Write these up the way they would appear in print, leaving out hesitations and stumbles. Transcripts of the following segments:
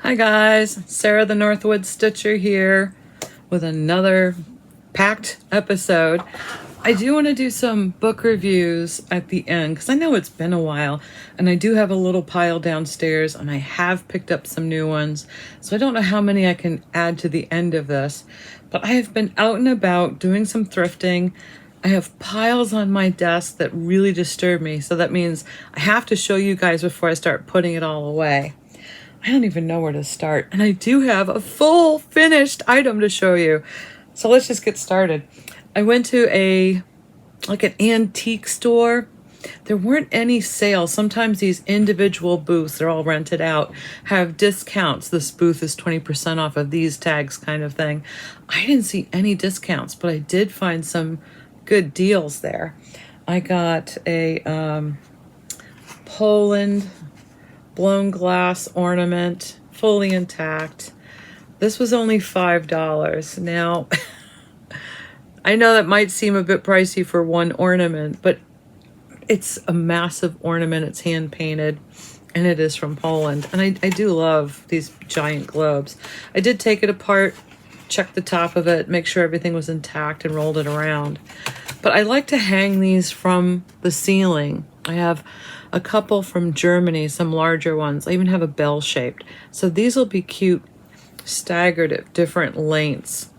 Hi guys, Sarah the Northwoods Stitcher here with another packed episode. I do want to do some book reviews at the end because I know it's been a while and I do have a little pile downstairs and I have picked up some new ones. So I don't know how many I can add to the end of this, but I have been out and about doing some thrifting. I have piles on my desk that really disturb me. So that means I have to show you guys before I start putting it all away. I don't even know where to start. And I do have a full finished item to show you. So let's just get started. I went to an antique store. There weren't any sales. Sometimes these individual booths, they're all rented out, have discounts. This booth is 20% off of these tags kind of thing. I didn't see any discounts, but I did find some good deals there. I got a Poland blown glass ornament, fully intact. This was only $5. Now, I know that might seem a bit pricey for one ornament, but it's a massive ornament. It's hand painted and it is from Poland. And I do love these giant globes. I did take it apart, check the top of it, make sure everything was intact and rolled it around. But I like to hang these from the ceiling. I have a couple from Germany, some larger ones. I even have a bell-shaped. So these will be cute, staggered at different lengths.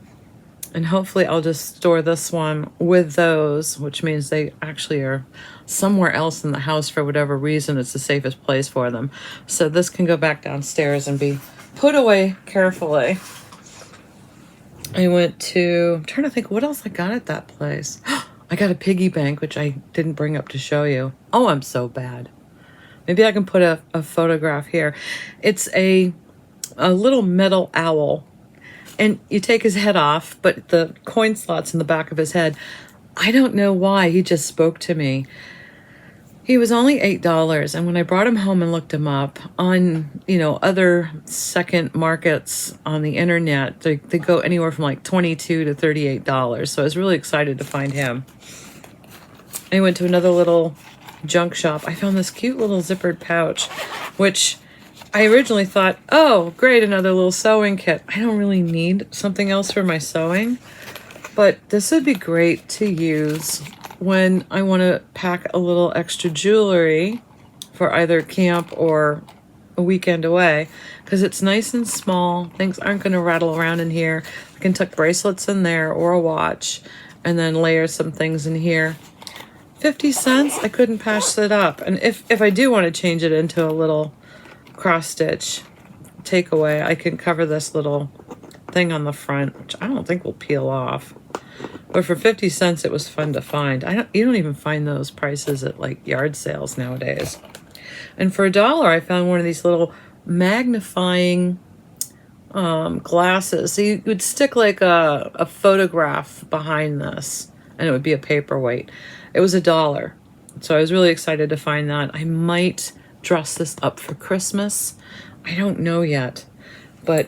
And hopefully I'll just store this one with those, which means they actually are somewhere else in the house for whatever reason. It's the safest place for them. So this can go back downstairs and be put away carefully. I went to, I'm trying to think what else I got at that place. I got a piggy bank, which I didn't bring up to show you. Oh, I'm so bad. Maybe I can put a photograph here. It's a little metal owl. And you take his head off, but the coin slot's in the back of his head. I don't know why. He just spoke to me. He was only $8. And when I brought him home and looked him up on, other second markets on the internet, they go anywhere from like $22 to $38. So I was really excited to find him. I went to another little junk shop. I found this cute little zippered pouch, which I originally thought, oh, great, another little sewing kit. I don't really need something else for my sewing, but this would be great to use when I want to pack a little extra jewelry for either camp or a weekend away, because it's nice and small. Things aren't going to rattle around in here. I can tuck bracelets in there or a watch and then layer some things in here. 50 cents, I couldn't pass it up. And if I do want to change it into a little cross stitch takeaway, I can cover this little thing on the front, which I don't think will peel off. But for 50 cents, it was fun to find. You don't even find those prices at like yard sales nowadays. And for $1, I found one of these little magnifying glasses. So you would stick like a photograph behind this, and it would be a paperweight. It was $1. So I was really excited to find that. I might dress this up for Christmas. I don't know yet, but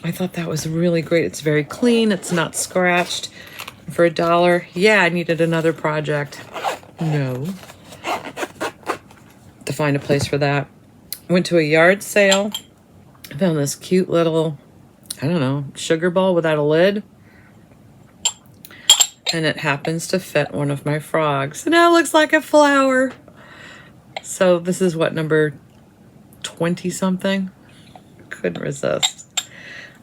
I thought that was really great. It's very clean. It's not scratched. For $1, yeah, I needed another project. No. To find a place for that. Went to a yard sale. I found this cute little, sugar bowl without a lid. And it happens to fit one of my frogs. And now it looks like a flower. So this is what, number 20 something? Couldn't resist.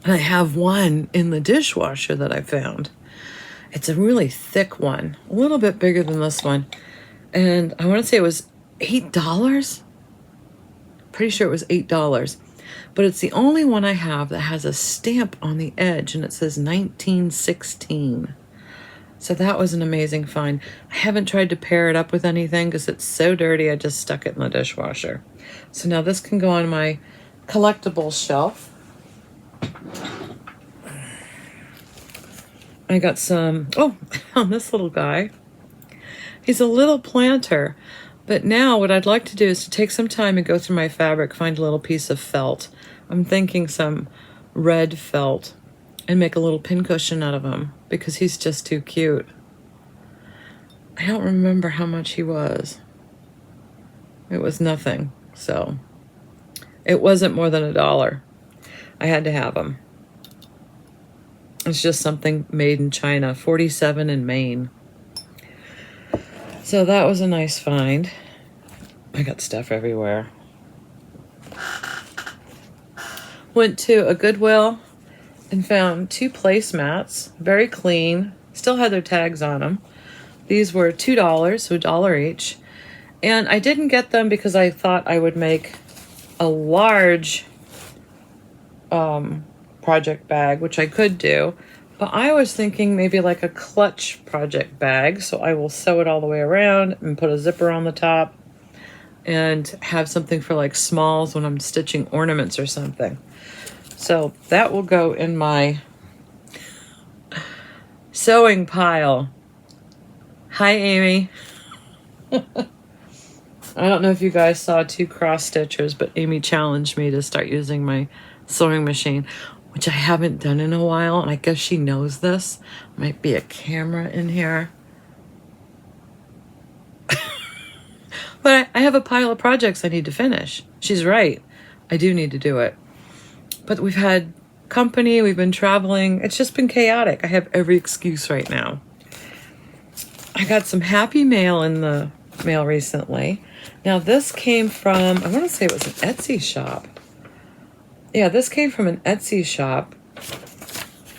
And I have one in the dishwasher that I found. It's a really thick one, a little bit bigger than this one. And I want to say it was $8. Pretty sure it was $8. But it's the only one I have that has a stamp on the edge and it says 1916. So that was an amazing find. I haven't tried to pair it up with anything because it's so dirty. I just stuck it in the dishwasher. So now this can go on my collectibles shelf. I got some, I found this little guy. He's a little planter. But now what I'd like to do is to take some time and go through my fabric, find a little piece of felt. I'm thinking some red felt, and make a little pincushion out of him because he's just too cute. I don't remember how much he was. It was nothing, so it wasn't more than $1. I had to have them. It's just something made in China, 47 in Maine. So that was a nice find. I got stuff everywhere. Went to a Goodwill and found 2 placemats, very clean, still had their tags on them. These were $2, so $1 each. And I didn't get them because I thought I would make a large project bag, which I could do. But I was thinking maybe like a clutch project bag. So I will sew it all the way around and put a zipper on the top and have something for like smalls when I'm stitching ornaments or something. So that will go in my sewing pile. Hi, Aimee. I don't know if you guys saw 2 cross stitchers, but Aimee challenged me to start using my sewing machine, which I haven't done in a while, and I guess she knows this. Might be a camera in here. But I have a pile of projects I need to finish. She's right. I do need to do it. But we've had company, we've been traveling. It's just been chaotic. I have every excuse right now. I got some happy mail in the mail recently. Now this came from, I want to say it was an Etsy shop. Yeah, this came from an Etsy shop.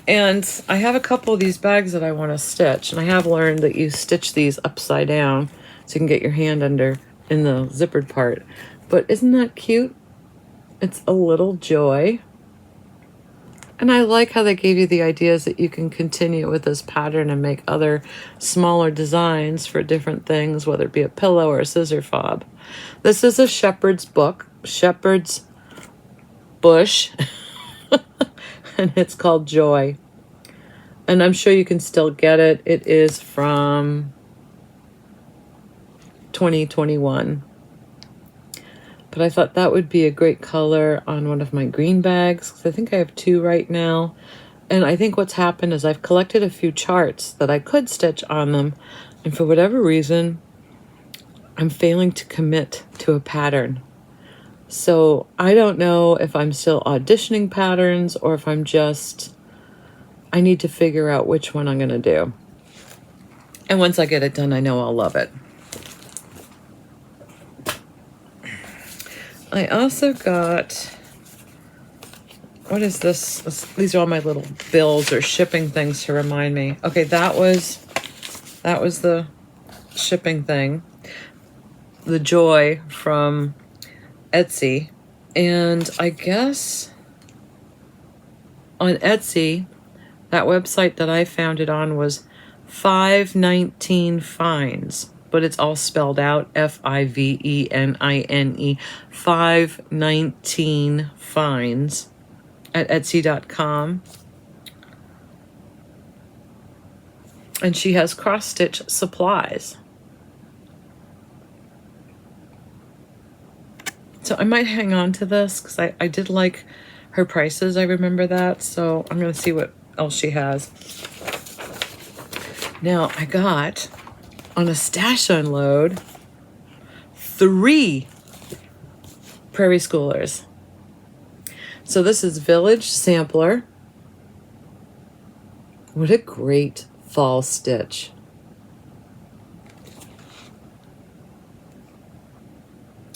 And I have a couple of these bags that I want to stitch. And I have learned that you stitch these upside down so you can get your hand under in the zippered part. But isn't that cute? It's a little joy. And I like how they gave you the ideas that you can continue with this pattern and make other smaller designs for different things, whether it be a pillow or a scissor fob. This is a shepherd's book, shepherd's bush, and it's called Joy. And I'm sure you can still get it. It is from 2021. But I thought that would be a great color on one of my green bags, because I think I have 2 right now. And I think what's happened is I've collected a few charts that I could stitch on them, and for whatever reason, I'm failing to commit to a pattern. So I don't know if I'm still auditioning patterns or if I need to figure out which one I'm going to do. And once I get it done, I know I'll love it. I also got, what is this? These are all my little bills or shipping things to remind me. Okay, that was the shipping thing. The Joy from Etsy. And I guess on Etsy, that website that I found it on was 519 Finds. But it's all spelled out, Fivene, 519 Finds at Etsy.com. And she has cross-stitch supplies. So I might hang on to this because I did like her prices. I remember that. So I'm going to see what else she has. Now I got, on a stash unload, 3 Prairie Schoolers. So this is Village Sampler. What a great fall stitch.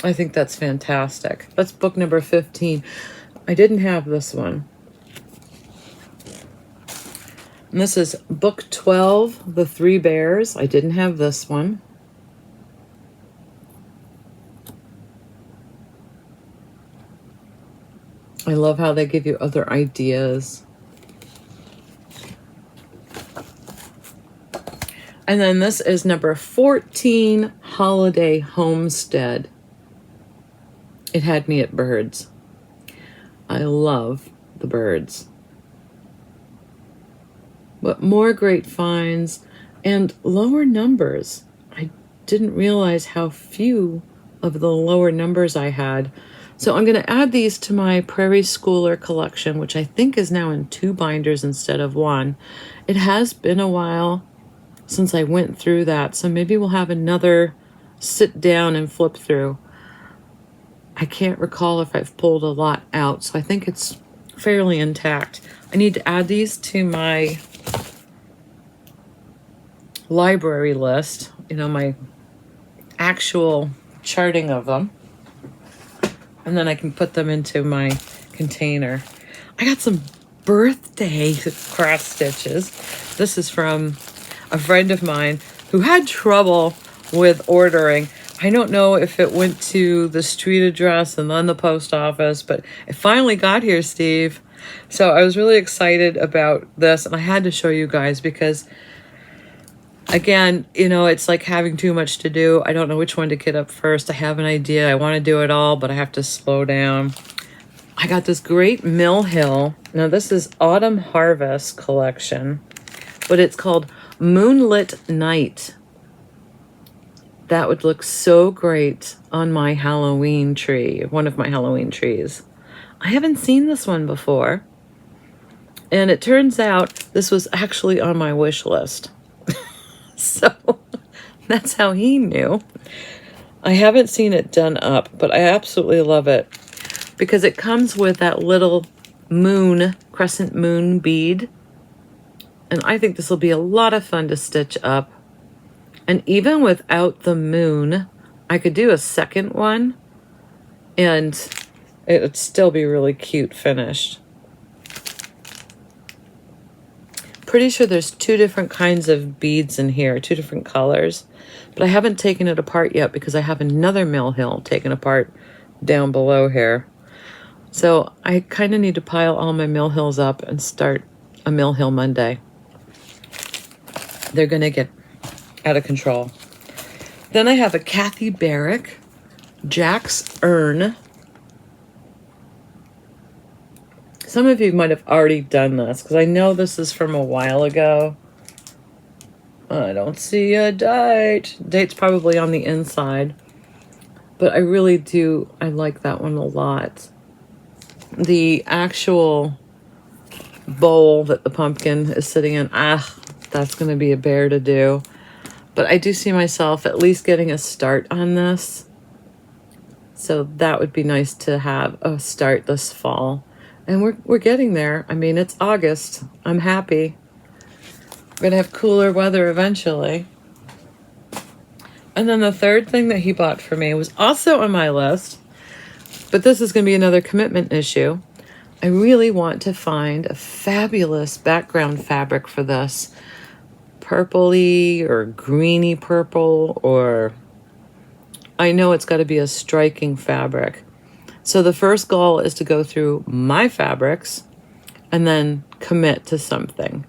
I think that's fantastic. That's book number 15. I didn't have this one. And this is book 12, The 3 Bears. I didn't have this one. I love how they give you other ideas. And then this is number 14, Holiday Homestead. It had me at birds. I love the birds. But more great finds and lower numbers. I didn't realize how few of the lower numbers I had. So I'm going to add these to my Prairie Schooler collection, which I think is now in 2 binders instead of 1. It has been a while since I went through that, so maybe we'll have another sit down and flip through. I can't recall if I've pulled a lot out, so I think it's fairly intact. I need to add these to my library list, you know, my actual charting of them. And then I can put them into my container. I got some birthday cross stitches. This is from a friend of mine who had trouble with ordering. I don't know if it went to the street address and then the post office, but it finally got here, Steve. So I was really excited about this, and I had to show you guys because, again, you know, it's like having too much to do. I don't know which one to get up first. I have an idea. I want to do it all, but I have to slow down. I got this great Mill Hill. Now, this is Autumn Harvest collection, but it's called Moonlit Night. That would look so great on my Halloween tree, one of my Halloween trees. I haven't seen this one before. And it turns out this was actually on my wish list. So that's how he knew. I haven't seen it done up, but I absolutely love it because it comes with that little moon, crescent moon bead. And I think this will be a lot of fun to stitch up. And even without the moon, I could do a second one and it would still be really cute finished. Pretty sure there's 2 different kinds of beads in here, 2 different colors. But I haven't taken it apart yet because I have another Mill Hill taken apart down below here. So I kind of need to pile all my Mill Hills up and start a Mill Hill Monday. They're going to get out of control. Then I have a Kathy Barrick Jack's Urn. Some of you might have already done this because I know this is from a while ago. I don't see a date. Date's probably on the inside. But I really do, I like that one a lot. The actual bowl that the pumpkin is sitting in, that's going to be a bear to do. But I do see myself at least getting a start on this. So that would be nice to have a start this fall. And we're getting there. I mean, it's August. I'm happy. We're going to have cooler weather eventually. And then the third thing that he bought for me was also on my list. But this is going to be another commitment issue. I really want to find a fabulous background fabric for this. Purpley or greeny purple, or I know it's got to be a striking fabric. So the first goal is to go through my fabrics and then commit to something.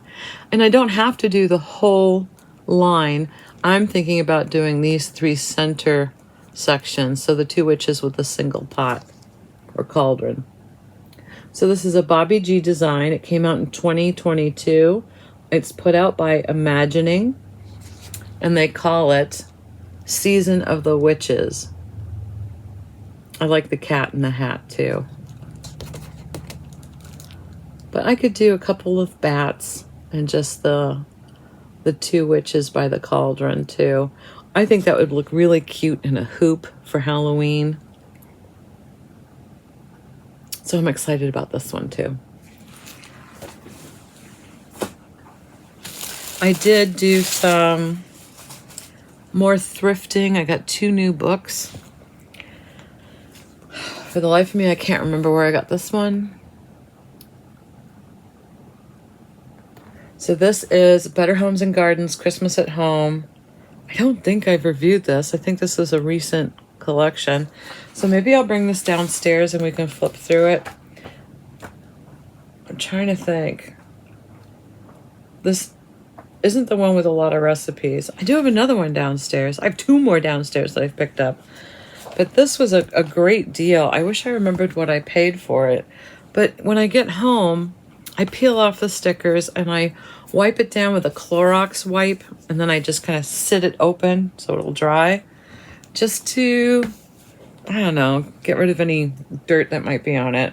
And I don't have to do the whole line. I'm thinking about doing these 3 center sections. So the 2 witches with a single pot or cauldron. So this is a Bobby G design. It came out in 2022. It's put out by Imagining, and they call it Season of the Witches. I like the cat in the hat too. But I could do a couple of bats and just the 2 witches by the cauldron too. I think that would look really cute in a hoop for Halloween. So I'm excited about this one too. I did do some more thrifting. I got 2 new books. For the life of me, I can't remember where I got this one. So this is Better Homes and Gardens, Christmas at Home. I don't think I've reviewed this. I think this is a recent collection. So maybe I'll bring this downstairs and we can flip through it. I'm trying to think. This isn't the one with a lot of recipes. I do have another one downstairs. I have 2 more downstairs that I've picked up. But this was a great deal. I wish I remembered what I paid for it. But when I get home, I peel off the stickers and I wipe it down with a Clorox wipe. And then I just kind of sit it open so it'll dry. Just to, I don't know, get rid of any dirt that might be on it.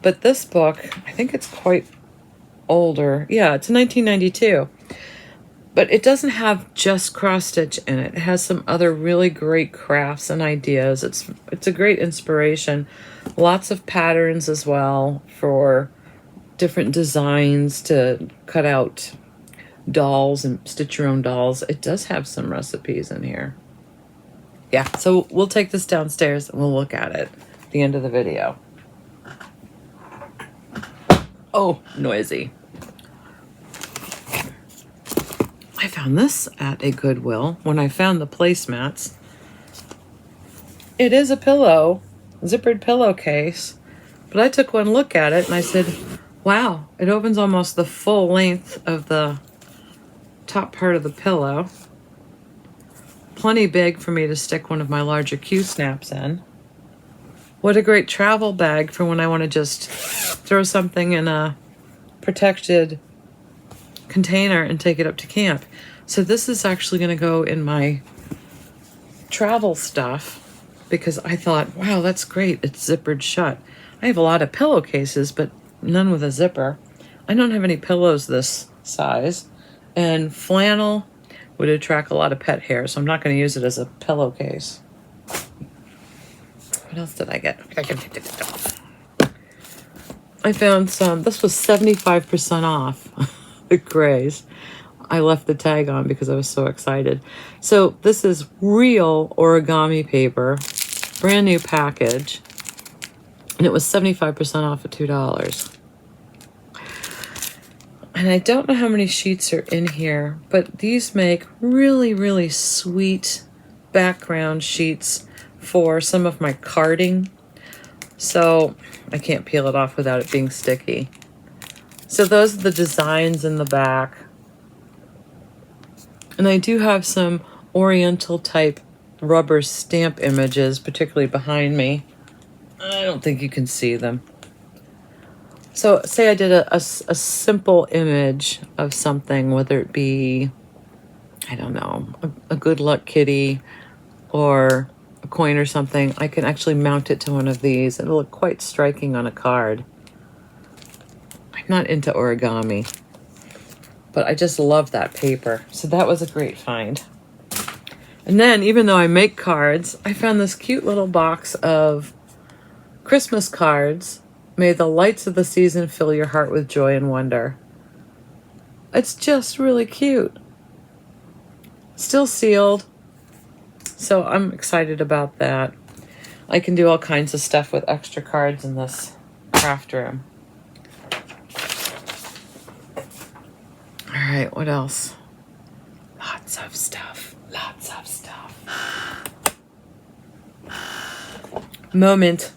But this book, I think it's quite older. Yeah, it's 1992. But it doesn't have just cross stitch in it. It has some other really great crafts and ideas. It's a great inspiration. Lots of patterns as well for different designs to cut out dolls and stitch your own dolls. It does have some recipes in here. Yeah, so we'll take this downstairs and we'll look at it at the end of the video. Oh, noisy. I found this at a Goodwill when I found the placemats. It is a pillow, zippered pillowcase, but I took one look at it and I said, wow, it opens almost the full length of the top part of the pillow. Plenty big for me to stick one of my larger Q-snaps in. What a great travel bag for when I want to just throw something in a protected container and take it up to camp. So this is actually going to go in my travel stuff because I thought, wow, that's great. It's zippered shut. I have a lot of pillowcases, but none with a zipper. I don't have any pillows this size, and flannel would attract a lot of pet hair, so I'm not going to use it as a pillowcase. What else did I get? I found some. This was 75% off. The grays. I left the tag on because I was so excited. So this is real origami paper, brand new package, and it was 75% off at $2. And I don't know how many sheets are in here, but these make really, really sweet background sheets for some of my carding. So I can't peel it off without it being sticky. So those are the designs in the back. And I do have some oriental type rubber stamp images, particularly behind me. I don't think you can see them. So say I did a simple image of something, whether it be, I don't know, a good luck kitty or a coin or something, I can actually mount it to one of these. It'll look quite striking on a card. I'm not into origami, but I just love that paper. So that was a great find. And then, even though I make cards, I found this cute little box of Christmas cards. May the lights of the season fill your heart with joy and wonder. It's just really cute. Still sealed. So I'm excited about that. I can do all kinds of stuff with extra cards in this craft room. All right, what else? Lots of stuff. Lots of stuff. Moment.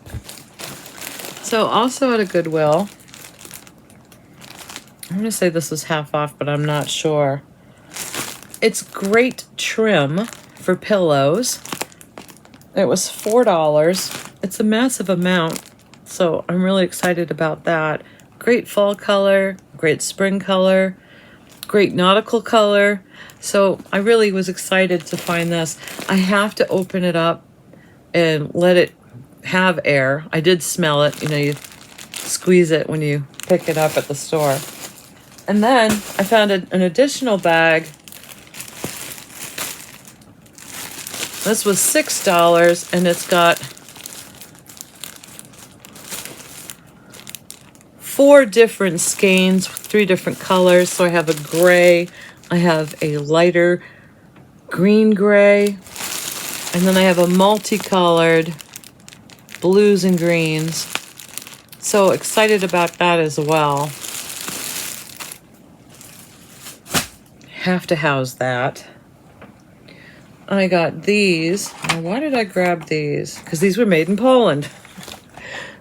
So also at a Goodwill, I'm going to say this was half off, but I'm not sure. It's great trim for pillows. It was $4. It's a massive amount, so I'm really excited about that. Great fall color, great spring color, great nautical color. So I really was excited to find this. I have to open it up and let it have air. I did smell it. You know, you squeeze it when you pick it up at the store. And then I found an additional bag. This was $6, and it's got 4 different skeins, 3 different colors. So I have a gray, I have a lighter green gray, and then I have a multicolored blues and greens. So excited about that as well. Have to house that. I got these. Now, why did I grab these? Because these were made in Poland.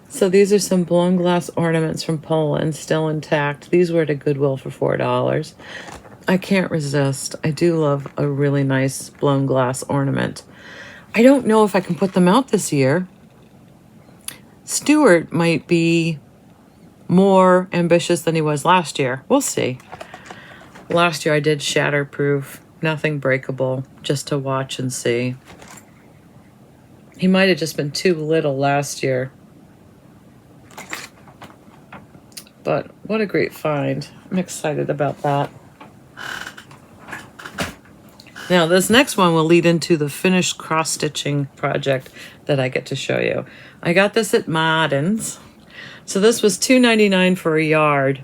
So these are some blown glass ornaments from Poland, still intact. These were at a Goodwill for $4. I can't resist. I do love a really nice blown glass ornament. I don't know if I can put them out this year. Stuart might be more ambitious than he was last year. We'll see. Last year I did shatterproof, nothing breakable, just to watch and see. He might have just been too little last year. But what a great find. I'm excited about that. Now this next one will lead into the finished cross-stitching project that I get to show you. I got this at Martin's. So this was $2.99 for a yard.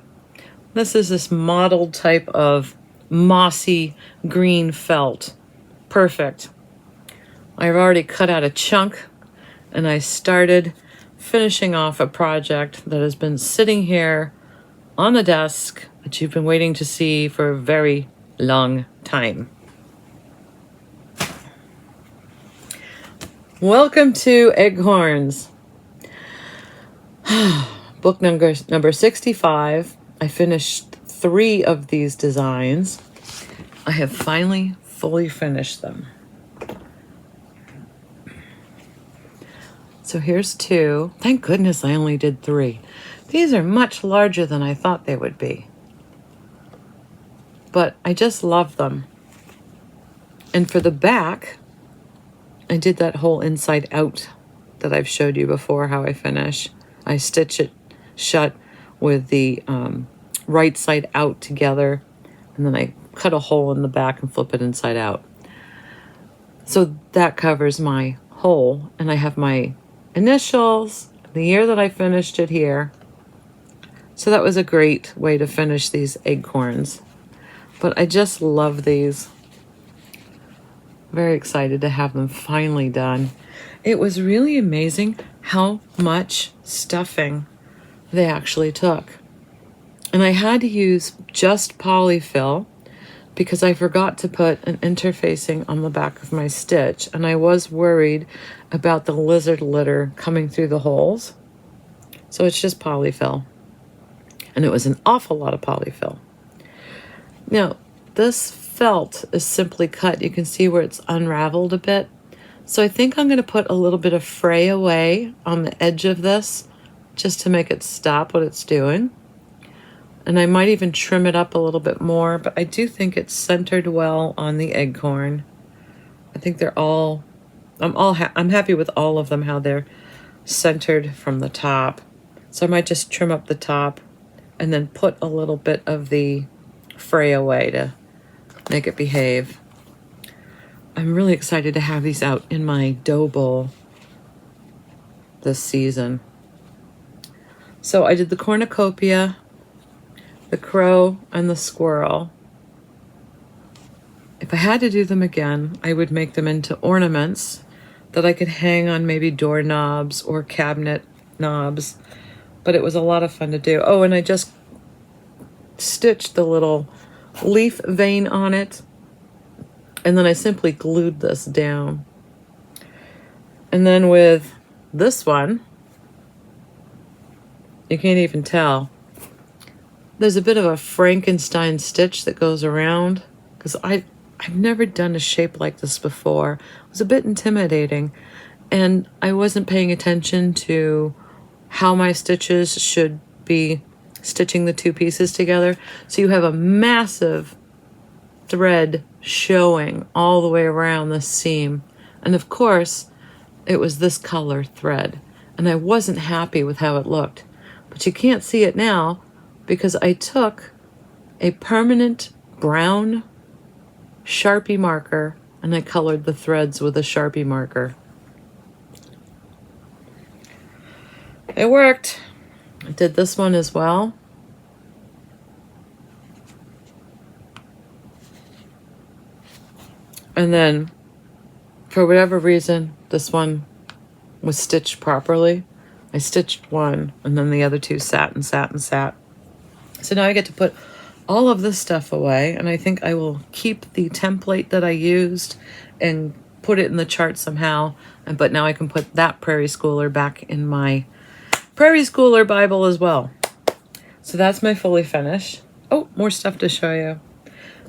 This is this mottled type of mossy green felt. Perfect. I've already cut out a chunk and I started finishing off a project that has been sitting here on the desk that you've been waiting to see for a very long time. Welcome to Acorns. Book number 65. I finished 3 of these designs. I have finally fully finished them. So here's 2. Thank goodness I only did 3. These are much larger than I thought they would be. But I just love them. And for the back, I did that whole inside out that I've showed you before how I finish. I stitch it shut with the right side out together, and then I cut a hole in the back and flip it inside out. So that covers my hole, and I have my initials, the year that I finished it here. So that was a great way to finish these acorns. But I just love these. Very excited to have them finally done. It was really amazing how much stuffing they actually took. And I had to use just polyfill because I forgot to put an interfacing on the back of my stitch, and I was worried about the lizard litter coming through the holes. So it's just polyfill. And it was an awful lot of polyfill. Now, this felt is simply cut. You can see where it's unraveled a bit. So I think I'm going to put a little bit of fray away on the edge of this just to make it stop what it's doing. And I might even trim it up a little bit more, but I do think it's centered well on the acorn. I think they're all, I'm happy with all of them, how they're centered from the top. So I might just trim up the top and then put a little bit of the fray away to make it behave. I'm really excited to have these out in my dough bowl this season. So I did the cornucopia, the crow, and the squirrel. If I had to do them again, I would make them into ornaments that I could hang on maybe doorknobs or cabinet knobs. But it was a lot of fun to do. Oh, and I just stitched the little leaf vein on it, and then I simply glued this down. And then with this one, you can't even tell. There's a bit of a Frankenstein stitch that goes around, because I've never done a shape like this before. It was a bit intimidating, and I wasn't paying attention to how my stitches should be stitching the 2 pieces together. So you have a massive thread showing all the way around the seam. And of course, it was this color thread. And I wasn't happy with how it looked. But you can't see it now because I took a permanent brown Sharpie marker and I colored the threads with a Sharpie marker. It worked. I did this one as well. And then, for whatever reason, this one was stitched properly. I stitched one, and then the other 2 sat and sat and sat. So now I get to put all of this stuff away, and I think I will keep the template that I used and put it in the chart somehow. But now I can put that Prairie Schooler back in my Prairie Schooler Bible as well. So that's my fully finished. Oh, more stuff to show you.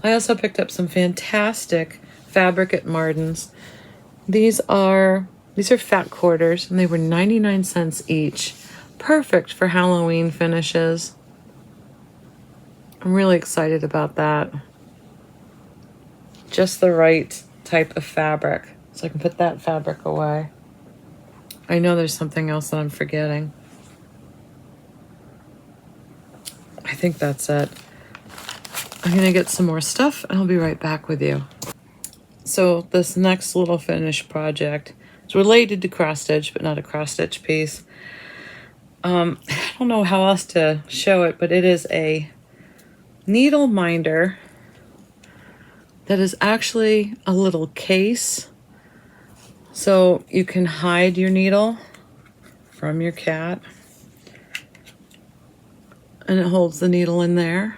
I also picked up some fantastic fabric at Martin's. These are fat quarters, and they were 99 cents each. Perfect for Halloween finishes. I'm really excited about that. Just the right type of fabric. So I can put that fabric away. I know there's something else that I'm forgetting. I think that's it. I'm gonna get some more stuff and I'll be right back with you. So this next little finished project is related to cross stitch, but not a cross stitch piece. I don't know how else to show it, but it is a needle minder that is actually a little case. So you can hide your needle from your cat. And it holds the needle in there.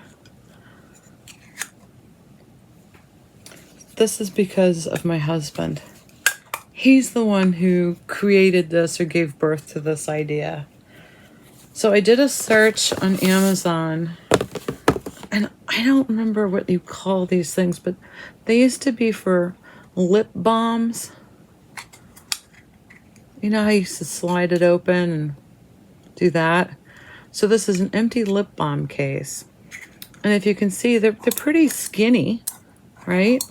This is because of my husband. He's the one who created this or gave birth to this idea. So I did a search on Amazon, and I don't remember what you call these things, but they used to be for lip balms. You know how you used to slide it open and do that? So this is an empty lip balm case. And if you can see, they're pretty skinny, right?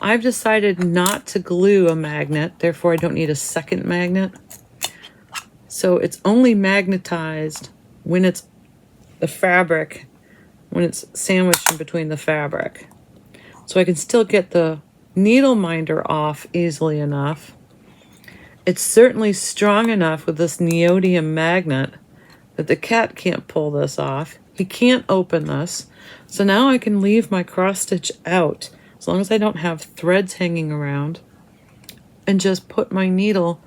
I've decided not to glue a magnet, therefore I don't need a second magnet. So it's only magnetized when it's the fabric, when it's sandwiched in between the fabric. So I can still get the needle minder off easily enough. It's certainly strong enough with this neodymium magnet that the cat can't pull this off. He can't open this. So now I can leave my cross stitch out as long as I don't have threads hanging around, and just put my needle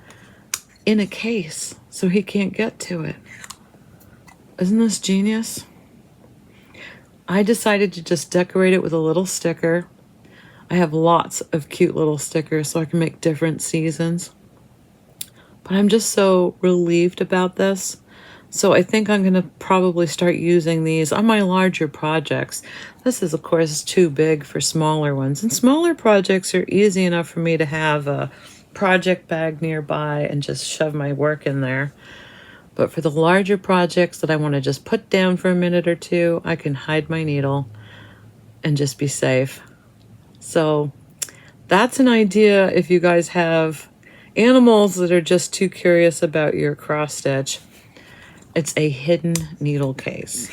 in a case so he can't get to it. Isn't this genius? I decided to just decorate it with a little sticker. I have lots of cute little stickers so I can make different seasons. But I'm just so relieved about this. So I think I'm going to probably start using these on my larger projects. This is, of course, too big for smaller ones. And smaller projects are easy enough for me to have a project bag nearby and just shove my work in there. But for the larger projects that I want to just put down for a minute or two, I can hide my needle and just be safe. So that's an idea if you guys have animals that are just too curious about your cross stitch. It's a hidden needle case.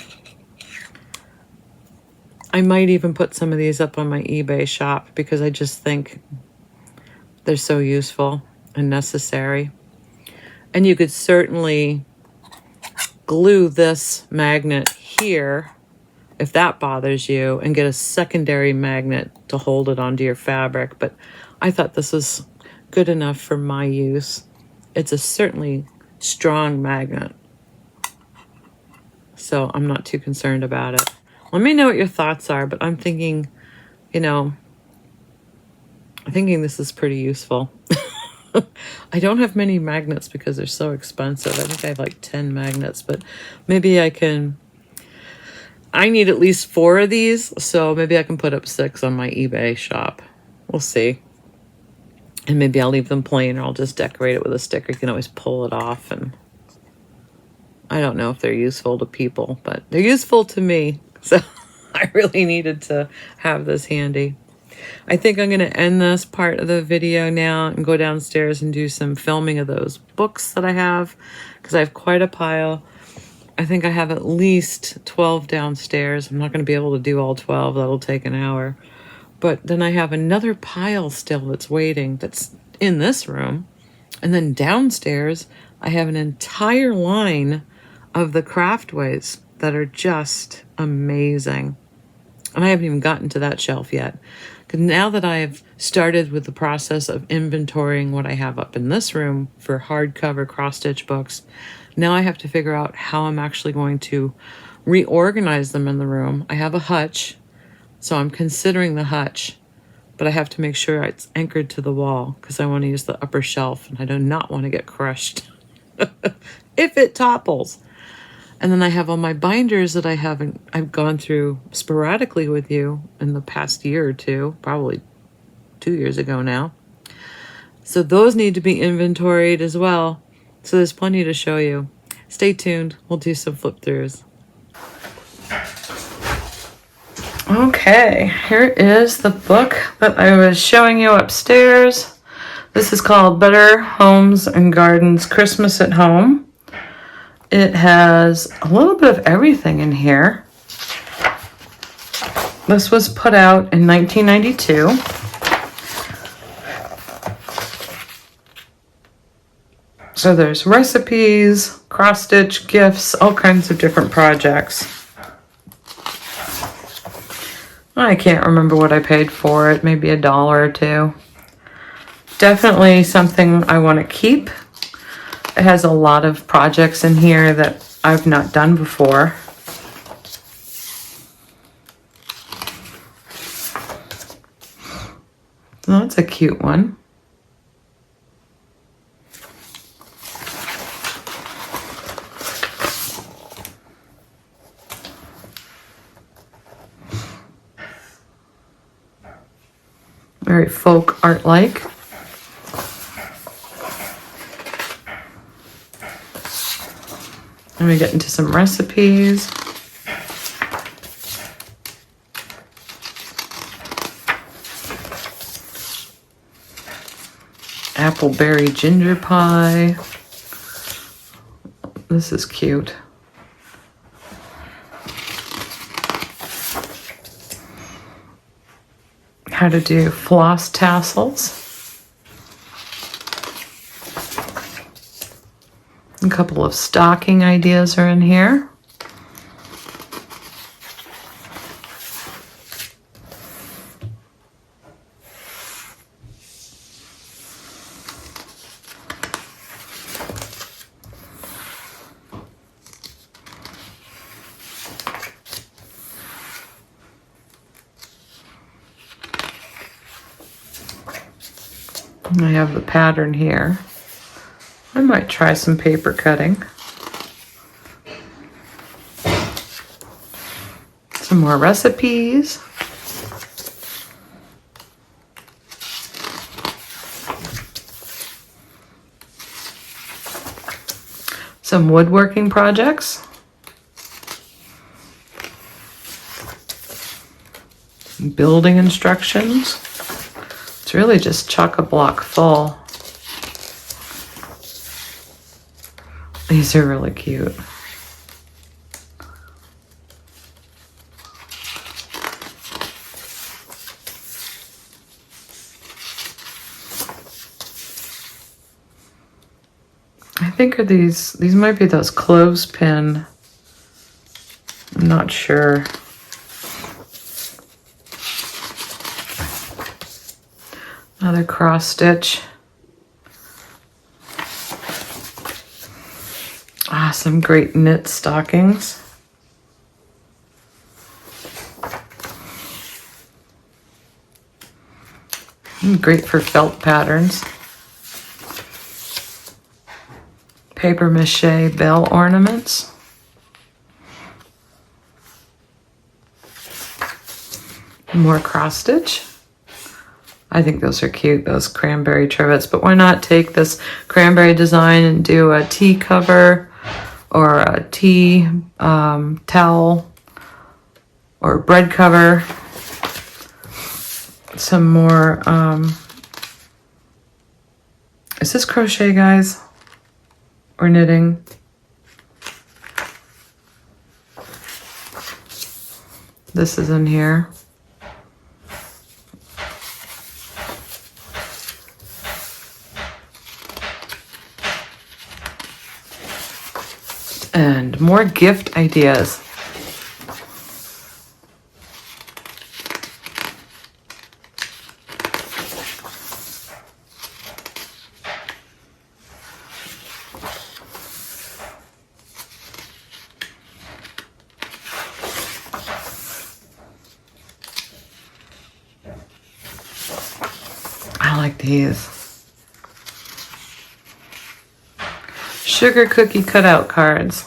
I might even put some of these up on my eBay shop because I just think they're so useful and necessary. And you could certainly glue this magnet here if that bothers you and get a secondary magnet to hold it onto your fabric. But I thought this was good enough for my use. It's a certainly strong magnet. So I'm not too concerned about it. Let me know what your thoughts are, but I'm thinking, I'm thinking this is pretty useful. I don't have many magnets because they're so expensive. I think I have like 10 magnets, but maybe I need at least 4 of these, so maybe I can put up 6 on my eBay shop. We'll see. And maybe I'll leave them plain, or I'll just decorate it with a sticker. You can always pull it off, and I don't know if they're useful to people, but they're useful to me. So I really needed to have this handy. I think I'm going to end this part of the video now and go downstairs and do some filming of those books that I have, because I have quite a pile. I think I have at least 12 downstairs. I'm not going to be able to do all 12. That'll take an hour. But then I have another pile still that's waiting, that's in this room. And then downstairs, I have an entire line of the Craftways that are just amazing. And I haven't even gotten to that shelf yet. Because now that I've started with the process of inventorying what I have up in this room for hardcover cross-stitch books, now I have to figure out how I'm actually going to reorganize them in the room. I have a hutch, so I'm considering the hutch, but I have to make sure it's anchored to the wall because I want to use the upper shelf and I do not want to get crushed if it topples. And then I have all my binders that I've gone through sporadically with you in the past year or two, probably 2 years ago now. So those need to be inventoried as well. So there's plenty to show you. Stay tuned. We'll do some flip throughs. Okay, here is the book that I was showing you upstairs. This is called Better Homes and Gardens Christmas at Home. It has a little bit of everything in here. This was put out in 1992. So there's recipes, cross stitch, gifts, all kinds of different projects. I can't remember what I paid for it, maybe $1 or $2. Definitely something I want to keep. It has a lot of projects in here that I've not done before. Oh, that's a cute one. Very folk art-like. And we get into some recipes. Appleberry ginger pie. This is cute. How to do floss tassels. A couple of stocking ideas are in here. I have the pattern here. I might try some paper cutting. Some more recipes. Some woodworking projects. Building instructions. It's really just chock-a-block full. These are really cute. I think are these might be those clothespin. I'm not sure. Another cross stitch. Ah, some great knit stockings. Great for felt patterns. Paper mache bell ornaments. More cross stitch. I think those are cute, those cranberry trivets, but why not take this cranberry design and do a tea cover or a tea towel or bread cover. Some more, is this crochet, guys? Or knitting? This is in here. And more gift ideas. I like these. Sugar cookie cutout cards.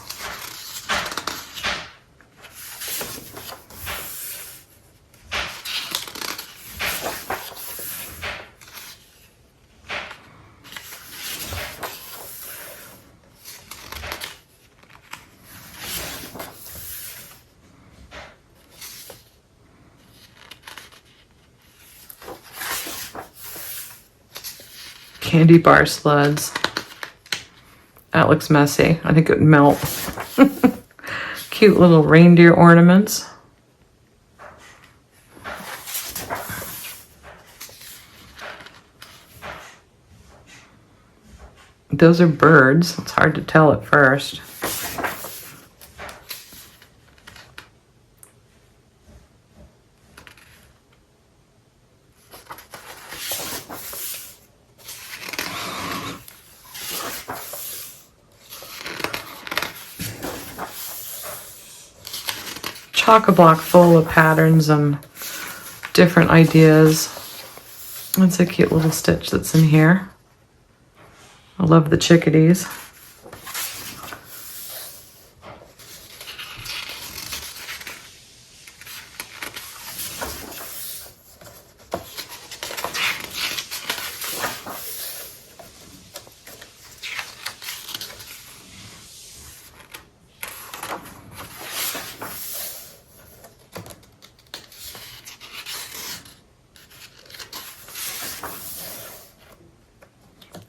Candy bar sleds. That looks messy. I think it would melt. Cute little reindeer ornaments. Those are birds. It's hard to tell at first. Chock-a-block full of patterns and different ideas. That's a cute little stitch that's in here. I love the chickadees.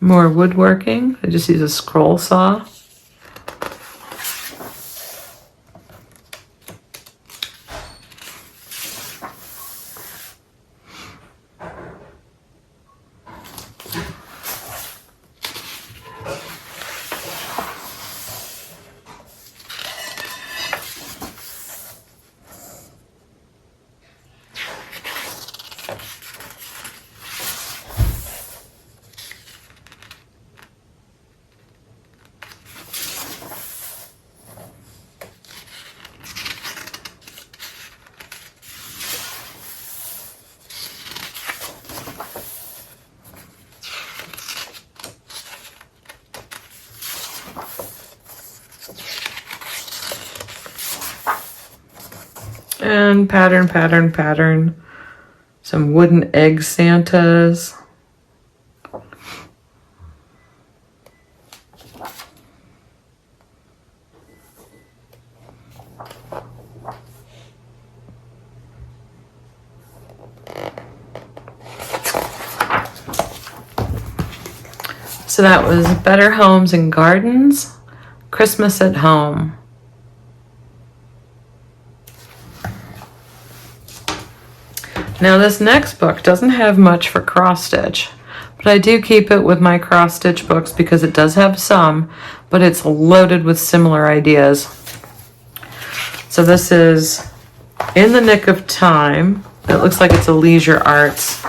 More woodworking. I just use a scroll saw. And pattern, pattern, pattern. Some wooden egg Santas. So that was Better Homes and Gardens, Christmas at Home. Now this next book doesn't have much for cross stitch, but I do keep it with my cross stitch books because it does have some, but it's loaded with similar ideas. So this is In the Nick of Time. It looks like it's a Leisure Arts.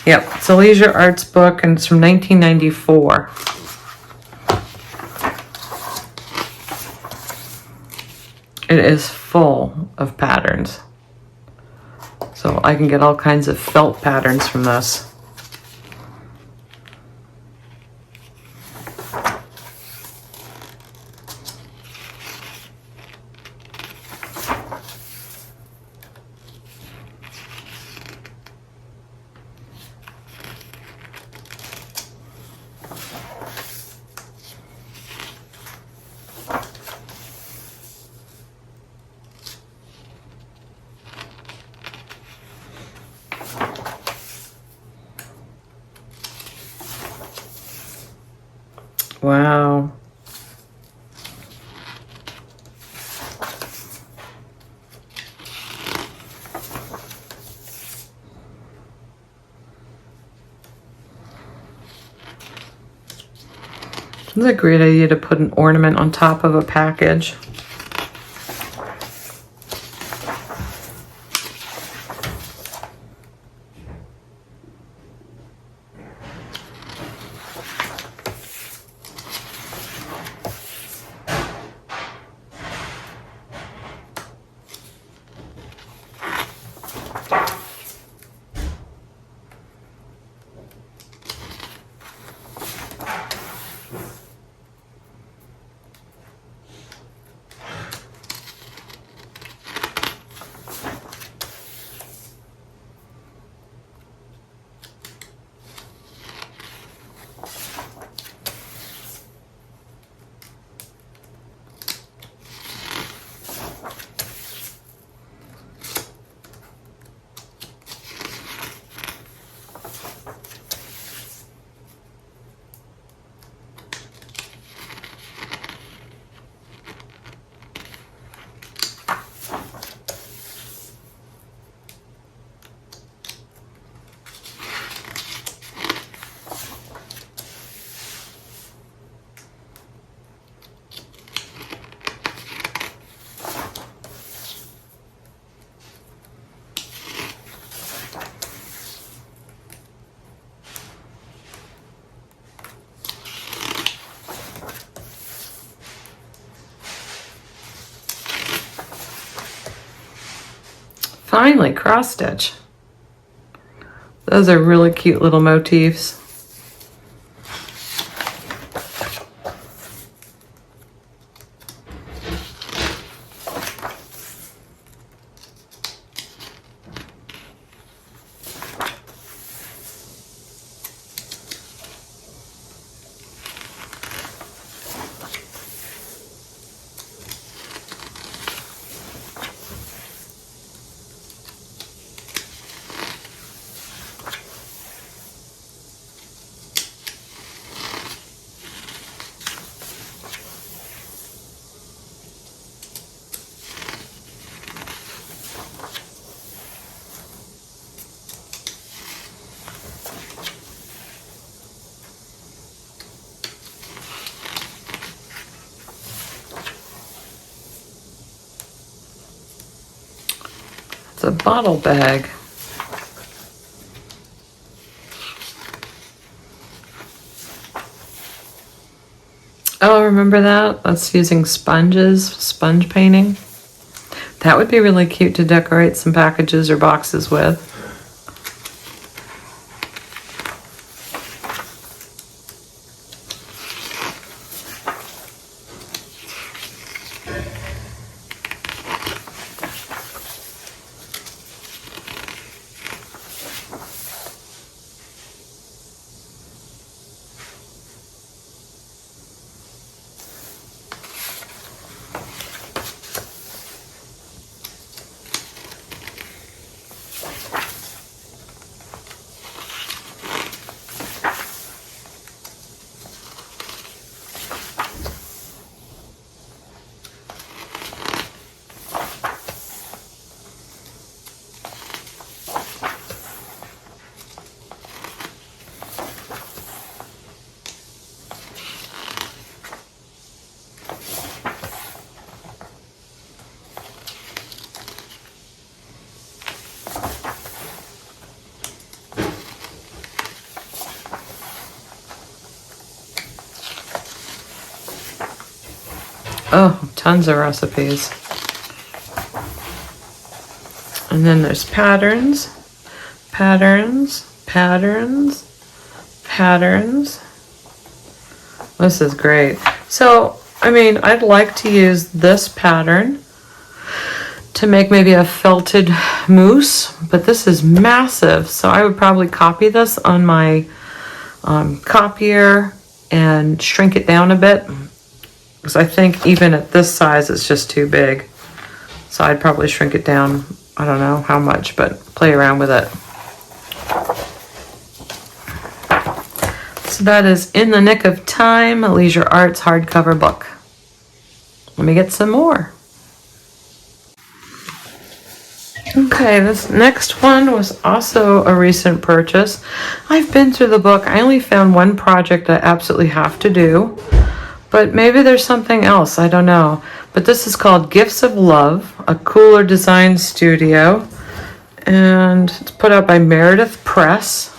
Yep, it's a Leisure Arts book and it's from 1994. It is full of patterns. So I can get all kinds of felt patterns from this. Wow. It's a great idea to put an ornament on top of a package. finally cross stitch. Those are really cute little motifs. It's a bottle bag. Oh, remember that? That's using sponges, sponge painting. That would be really cute to decorate some packages or boxes with. Oh, tons of recipes. And then there's patterns, patterns, patterns, patterns. This is great. So, I mean, I'd like to use this pattern to make maybe a felted mousse, but this is massive. So I would probably copy this on my copier and shrink it down a bit. Because I think even at this size, it's just too big. So I'd probably shrink it down, I don't know how much, but play around with it. So that is In the Nick of Time, a Leisure Arts hardcover book. Let me get some more. Okay, this next one was also a recent purchase. I've been through the book. I only found one project I absolutely have to do. But maybe there's something else, I don't know. But this is called Gifts of Love, a Cooler Design Studio. And it's put out by Meredith Press.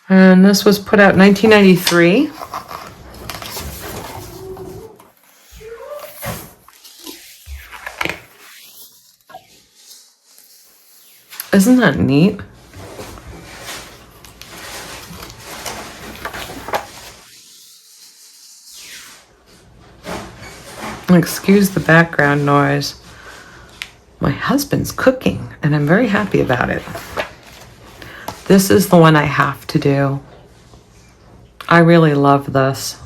And this was put out in 1993. Isn't that neat? Excuse the background noise. My husband's cooking, and I'm very happy about it. This is the one I have to do. I really love this.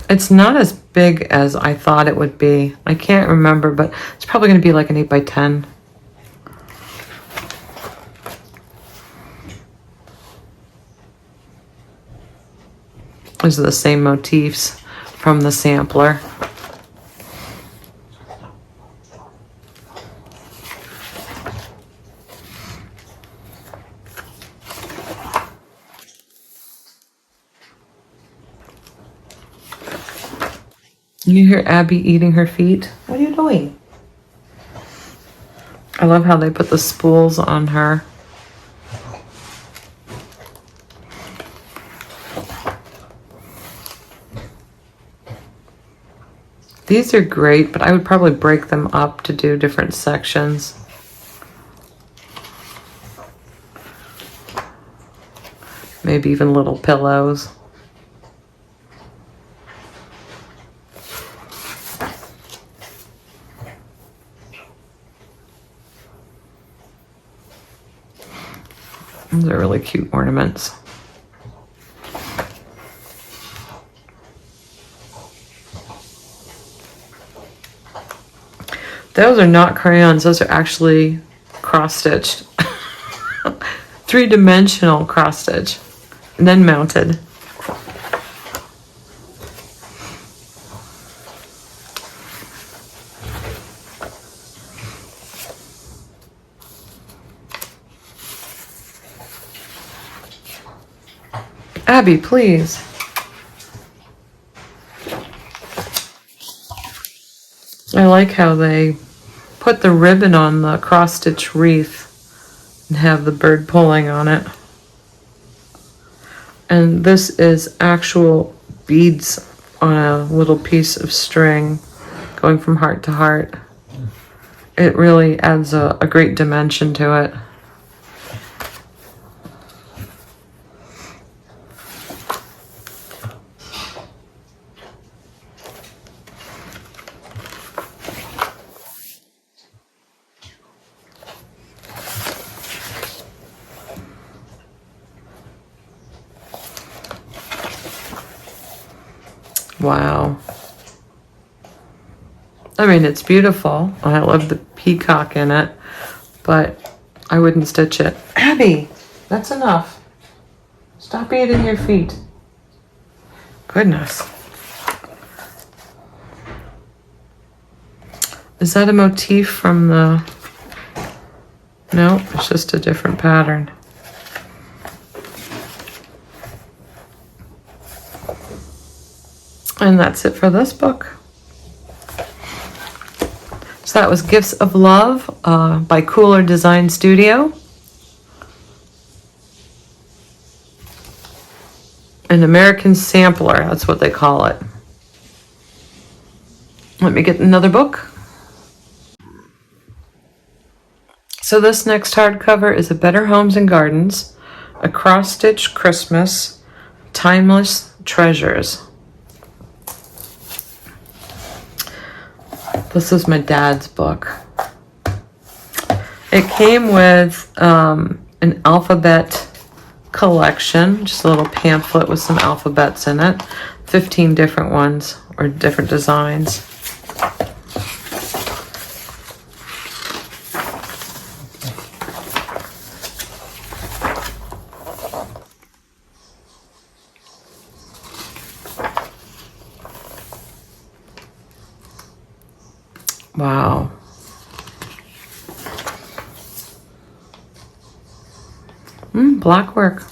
It's not as big as I thought it would be. I can't remember, but it's probably going to be like an 8 by 10. These are the same motifs from the sampler. You hear Abby eating her feet? What are you doing? I love how they put the spools on her. These are great, but I would probably break them up to do different sections. Maybe even little pillows. Those are really cute ornaments. Those are not crayons, those are actually cross-stitched. Three-dimensional cross-stitch, and then mounted. Abby, please. I like how they put the ribbon on the cross-stitch wreath and have the bird pulling on it. And this is actual beads on a little piece of string going from heart to heart. It really adds a great dimension to it. Wow. I mean, it's beautiful. I love the peacock in it, but I wouldn't stitch it. Abby, that's enough. Stop eating your feet. Goodness. Is that a motif from the... No, it's just a different pattern. And that's it for this book. So that was Gifts of Love by Cooler Design Studio. An American Sampler, that's what they call it. Let me get another book. So this next hardcover is A Better Homes and Gardens, A Cross-Stitch Christmas, Timeless Treasures. This is my dad's book. It came with an alphabet collection, just a little pamphlet with some alphabets in it, 15 different ones or different designs. Wow. Black work.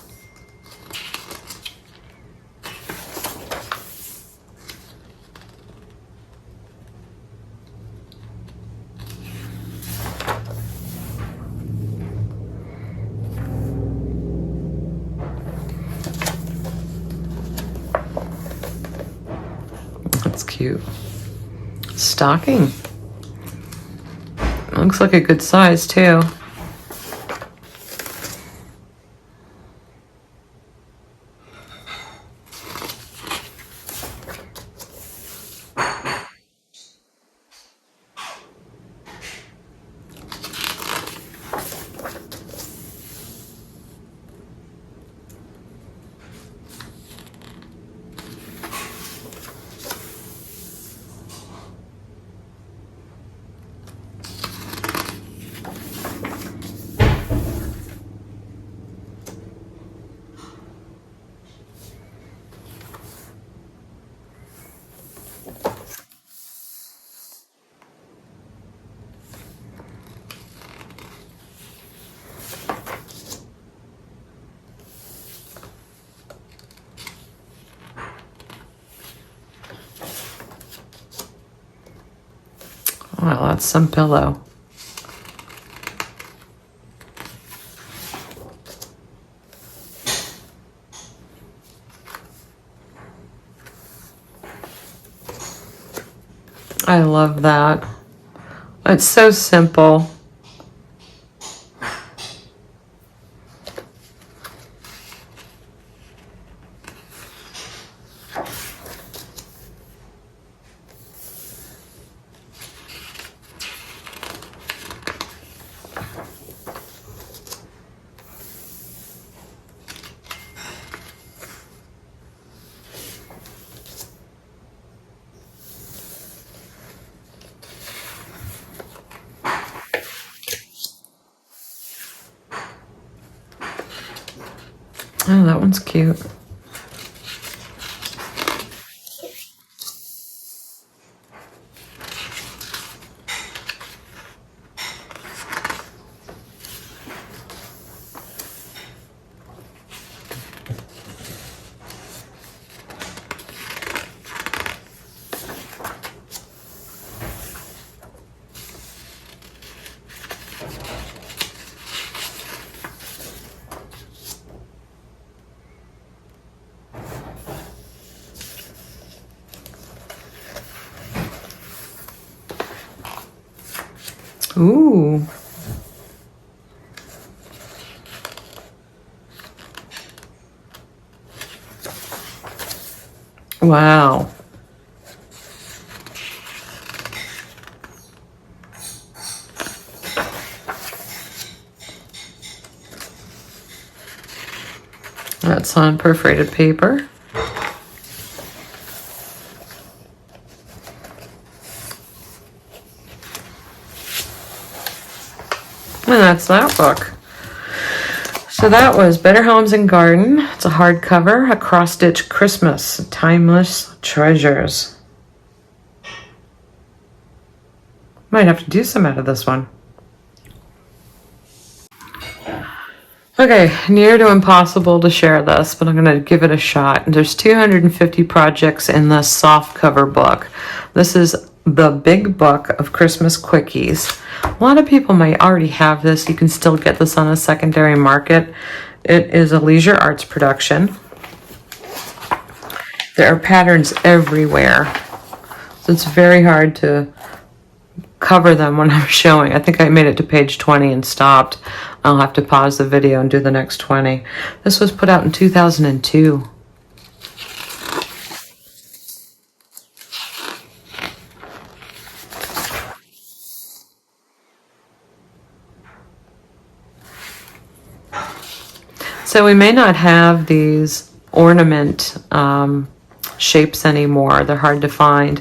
That's cute. Stocking. Looks like a good size too. Wow, that's some pillow. I love that. It's so simple. Oh, that one's cute. Ooh. Wow. That's on perforated paper. And that's that book. So that was Better Homes and Garden. It's a hardcover, a cross-stitch Christmas, Timeless Treasures. Might have to do some out of this one. Okay, near to impossible to share this, but I'm going to give it a shot. There's 250 projects in this soft cover book. This is the big book of Christmas quickies. A lot of people might already have this. You can still get this on a secondary market. It is a Leisure Arts production. There are patterns everywhere, so it's very hard to cover them when I'm showing. I think I made it to page 20 and stopped. I'll have to pause the video and do the next 20. This was put out in 2002. So we may not have these ornament shapes anymore. They're hard to find,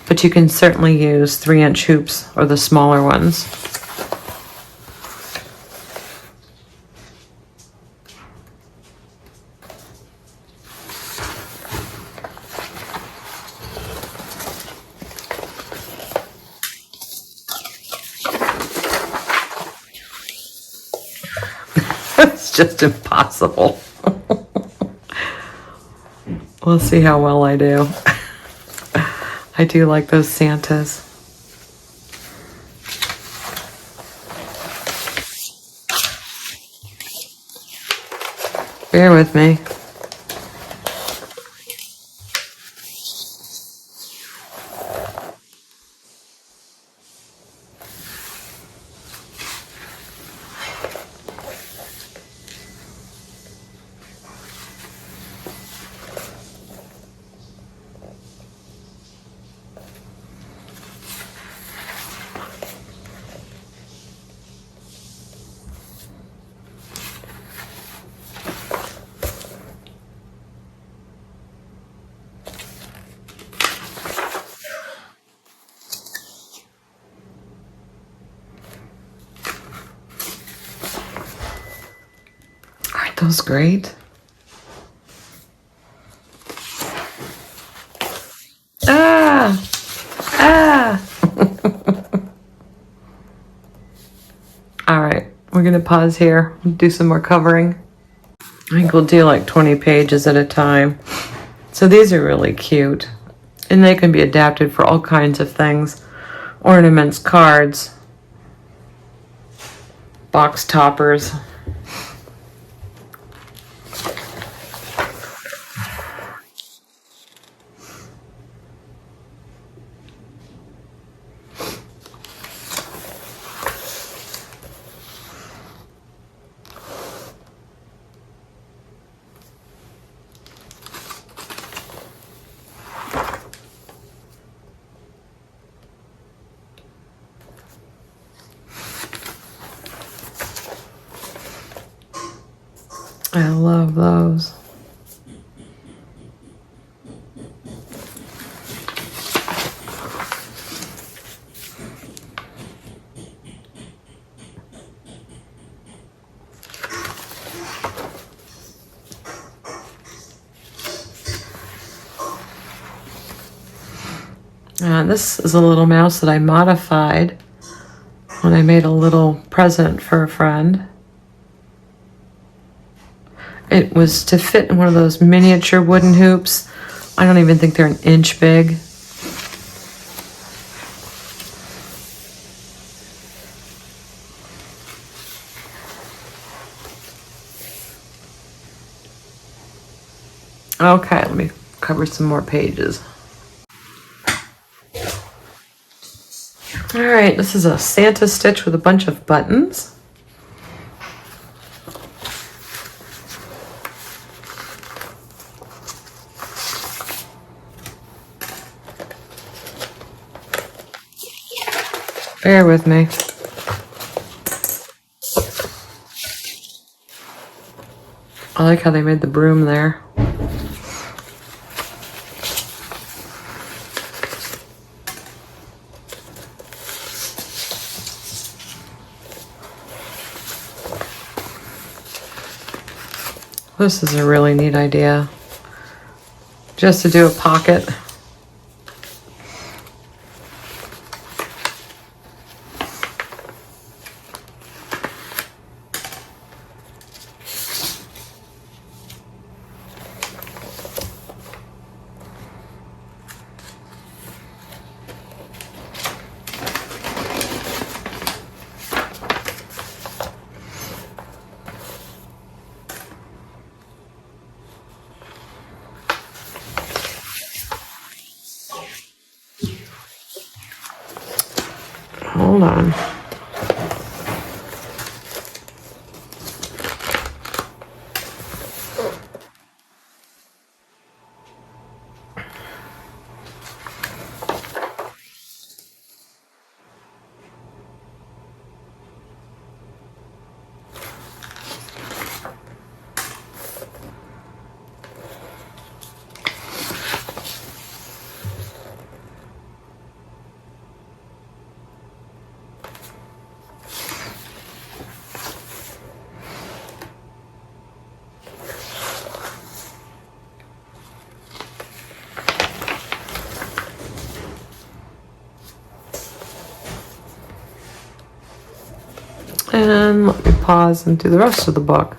but you can certainly use 3-inch hoops or the smaller ones. It's just impossible. We'll see how well I do. I do like those Santas. Bear with me. Those great. All right, we're gonna pause here, do some more covering. I think we'll do like 20 pages at a time. So these are really cute, and they can be adapted for all kinds of things. Ornaments, cards, box toppers. I love those. This is a little mouse that I modified when I made a little present for a friend. It was to fit in one of those miniature wooden hoops. I don't even think they're an inch big. Okay, let me cover some more pages. All right, this is a Santa stitch with a bunch of buttons. Bear with me. I like how they made the broom there. This is a really neat idea. Just to do a pocket. Hold on. And let me pause and do the rest of the book.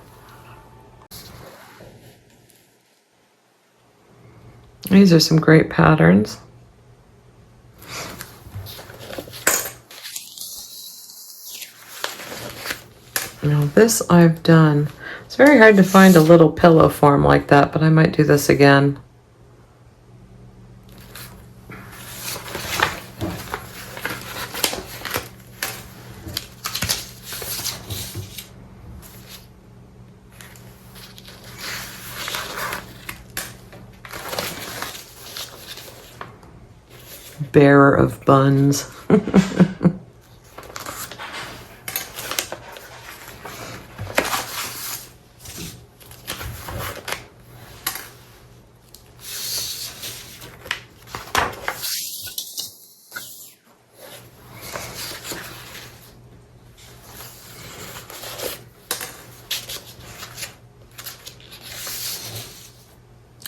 These are some great patterns. Now this I've done. It's very hard to find a little pillow form like that, but I might do this again. Bearer of buns.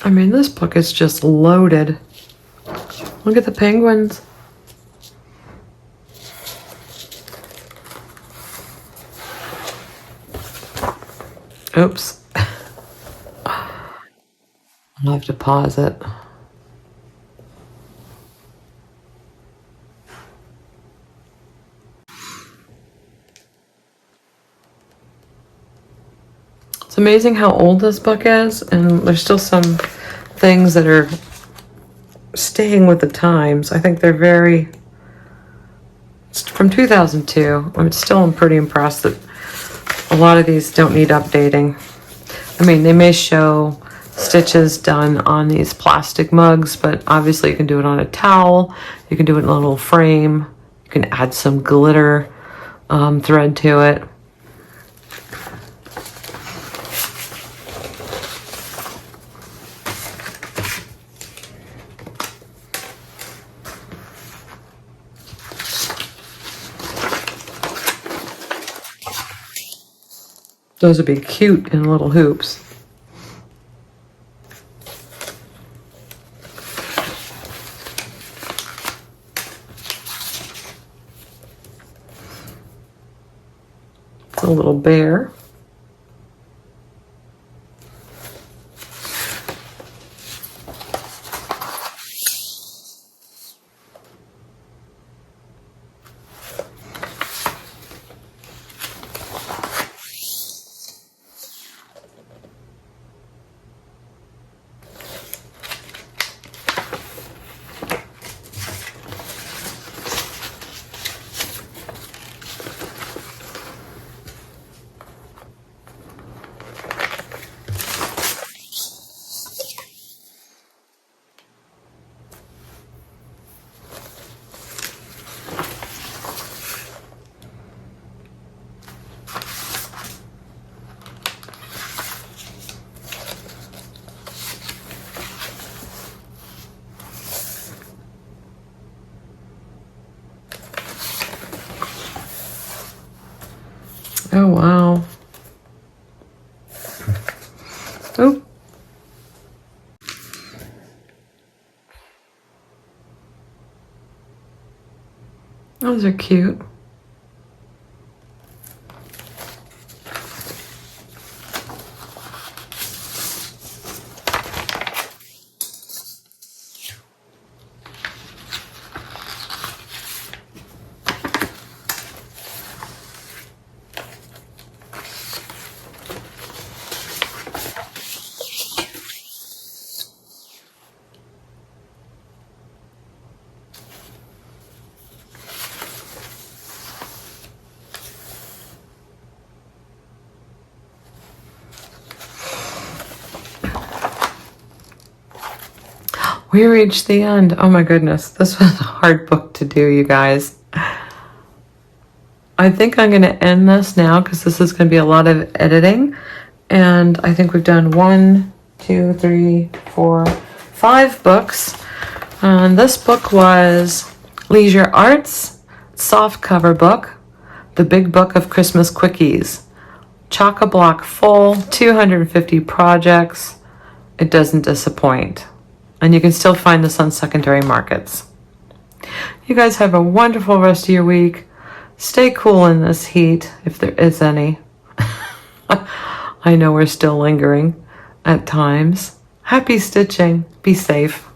I mean, this book is just loaded. Look at the penguins. Oops. I'll have to pause it. It's amazing how old this book is, and there's still some things that are staying with the times. I think they're it's from 2002. I'm still pretty impressed that a lot of these don't need updating. I mean, they may show stitches done on these plastic mugs, but obviously you can do it on a towel. You can do it in a little frame. You can add some glitter thread to it. Those would be cute in little hoops. It's a little bear. Oh, wow. Oh. Those are cute. We reached the end. Oh my goodness. This was a hard book to do, you guys. I think I'm going to end this now because this is going to be a lot of editing. And I think we've done 1, 2, 3, 4, 5 books. And this book was Leisure Arts, soft cover book, The Big Book of Christmas Quickies. Chock-a-block full, 250 projects. It doesn't disappoint. And you can still find this on secondary markets. You guys have a wonderful rest of your week. Stay cool in this heat, if there is any. I know we're still lingering at times. Happy stitching. Be safe.